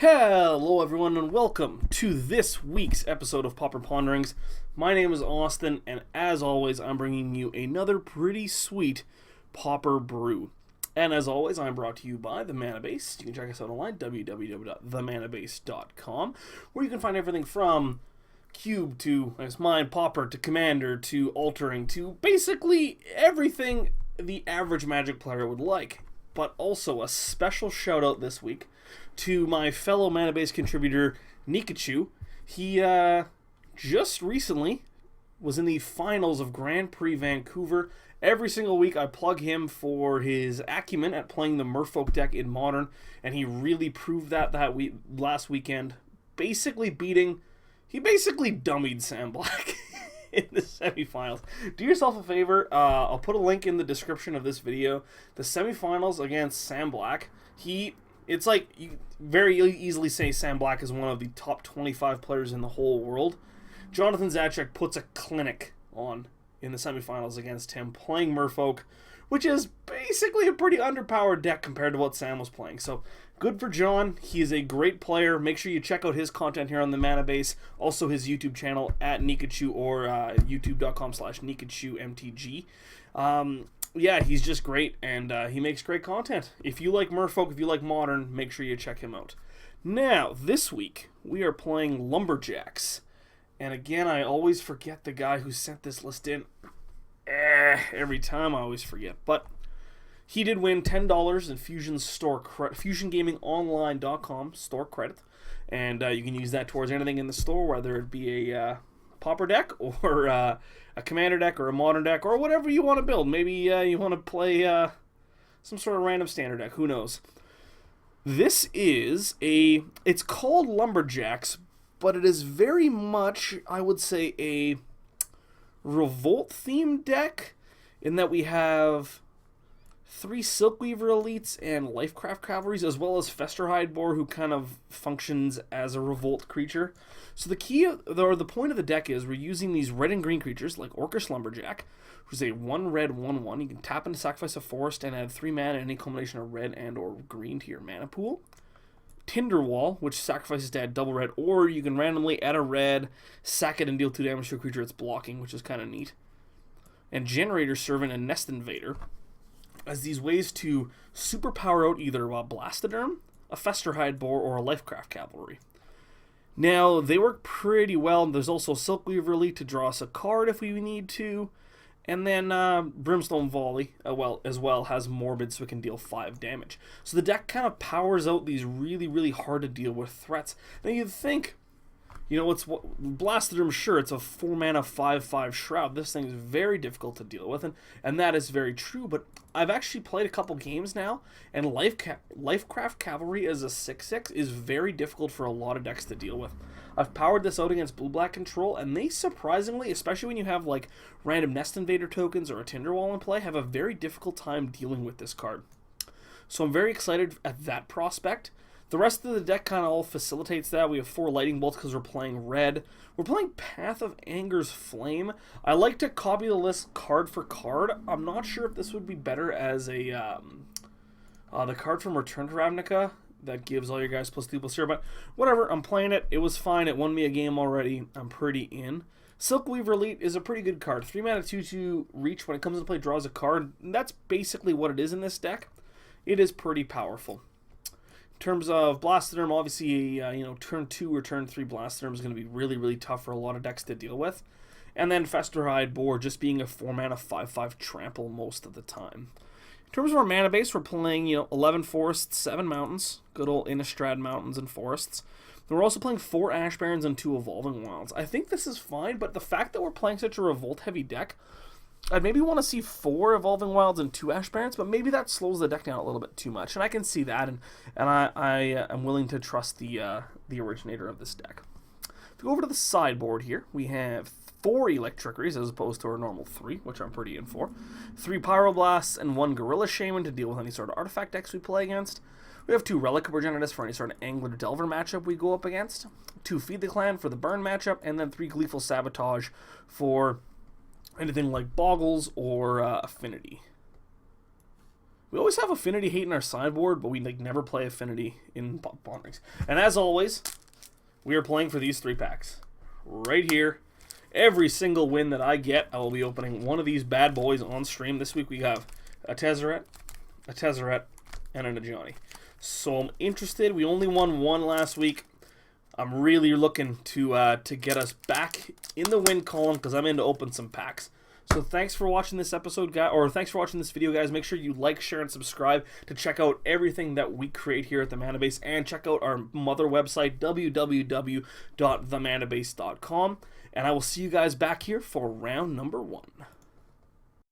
Hello everyone and welcome to this week's episode of Pauper Ponderings. My name is Austin and as always I'm bringing you another pretty sweet Pauper brew. And as always I'm brought to you by The Mana Base. You can check us out online, www.themanabase.com, where you can find everything from Cube to Mine, Pauper to Commander to Altering to basically everything the average Magic player would like. But also a special shout out this week to my fellow Mana Base contributor, Nikachu. He just recently was in the finals of Grand Prix Vancouver. Every single week I plug him for his acumen at playing the Merfolk deck in Modern, and he really proved that last weekend. He basically dummied Sam Black in the semifinals. Do yourself a favor, I'll put a link in the description of this video. The semifinals against Sam Black, it's like you very easily say Sam Black is one of the top 25 players in the whole world. Jonathan Zajac puts a clinic on in the semifinals against him, playing Merfolk, which is basically a pretty underpowered deck compared to what Sam was playing. So good for John. He is a great player. Make sure you check out his content here on the Mana Base. Also his YouTube channel at Nikachu or youtube.com/NikachuMTG. Yeah, he's just great, and he makes great content. If you like Merfolk, if you like Modern, make sure you check him out. Now, this week, we are playing Lumberjacks. And again, I always forget the guy who sent this list in. Every time I always forget. But he did win $10 in FusionGamingOnline.com store credit. And you can use that towards anything in the store, whether it be a Pauper deck or a Commander deck or a Modern deck or whatever you want to build. Maybe you want to play some sort of random standard deck. Who knows? This is it's called Lumberjacks, but it is very much, I would say, a Revolt-themed deck in that we have 3 Silkweaver Elites and Lifecraft Cavalries, as well as Festerhide Boar, who kind of functions as a Revolt creature. So the point of the deck is we're using these red and green creatures, like Orcish Lumberjack, who's a 1-red, 1/1. You can tap into sacrifice a forest and add 3 mana and any combination of red and or green to your mana pool. Tinderwall, which sacrifices to add double red, or you can randomly add a red, sack it, and deal 2 damage to a creature it's blocking, which is kind of neat. And Generator Servant and Nest Invader as these ways to superpower out either a Blastoderm, a Festerhide Boar, or a Lifecraft Cavalry. Now, they work pretty well. There's also Silkweaver Elite to draw us a card if we need to. And then Brimstone Volley, as well, has Morbid, so it can deal 5 damage. So the deck kind of powers out these really, really hard to deal with threats. Now you'd think, it's Blastoderm, sure, it's a 4-mana 5/5 Shroud. This thing is very difficult to deal with, and that is very true. But I've actually played a couple games now, and Lifecraft Cavalry as a 6/6 is very difficult for a lot of decks to deal with. I've powered this out against Blue-Black Control, and they surprisingly, especially when you have like random Nest Invader tokens or a Tinderwall in play, have a very difficult time dealing with this card. So I'm very excited at that prospect. The rest of the deck kind of all facilitates that. We have 4 Lightning Bolts because we're playing red. We're playing Path of Anger's Flame. I like to copy the list card for card. I'm not sure if this would be better as the card from Return to Ravnica that gives all your guys +2/+0, but whatever, I'm playing it. It was fine. It won me a game already. I'm pretty in. Silkweaver Elite is a pretty good card. 3 mana 2/2 reach. When it comes into play, draws a card. And that's basically what it is in this deck. It is pretty powerful. In terms of Blastoderm, obviously, turn 2 or turn 3 Blastoderm is going to be really, really tough for a lot of decks to deal with. And then Festerhide Boar just being a 4-mana 5/5 trample most of the time. In terms of our mana base, we're playing 11 forests, 7 mountains, good old Innistrad mountains and forests. And we're also playing 4 Ash Barrens and 2 Evolving Wilds. I think this is fine, but the fact that we're playing such a Revolt-heavy deck, I'd maybe want to see 4 Evolving Wilds and 2 Ash Barrens, but maybe that slows the deck down a little bit too much, and I can see that, and I am willing to trust the originator of this deck. If we go over to the sideboard here, we have 4 Electrickeries as opposed to our normal 3, which I'm pretty in for. 3 Pyroblasts and 1 Gorilla Shaman to deal with any sort of artifact decks we play against. We have 2 Relic Progenitus for any sort of Angler Delver matchup we go up against. 2 Feed the Clan for the Burn matchup, and then 3 Gleeful Sabotage for anything like Boggles or Affinity. We always have Affinity Hate in our sideboard, but we never play Affinity in Pauper Ponderings. And as always, we are playing for these 3 packs. Right here. Every single win that I get, I will be opening one of these bad boys on stream. This week we have a Tezzeret, and an Ajani. So I'm interested. We only won 1 last week. I'm really looking to get us back in the win column because I'm in to open some packs. So thanks for watching this episode, guys, or thanks for watching this video, guys. Make sure you like, share, and subscribe to check out everything that we create here at The Mana Base, and check out our mother website, www.themanabase.com. And I will see you guys back here for round number 1.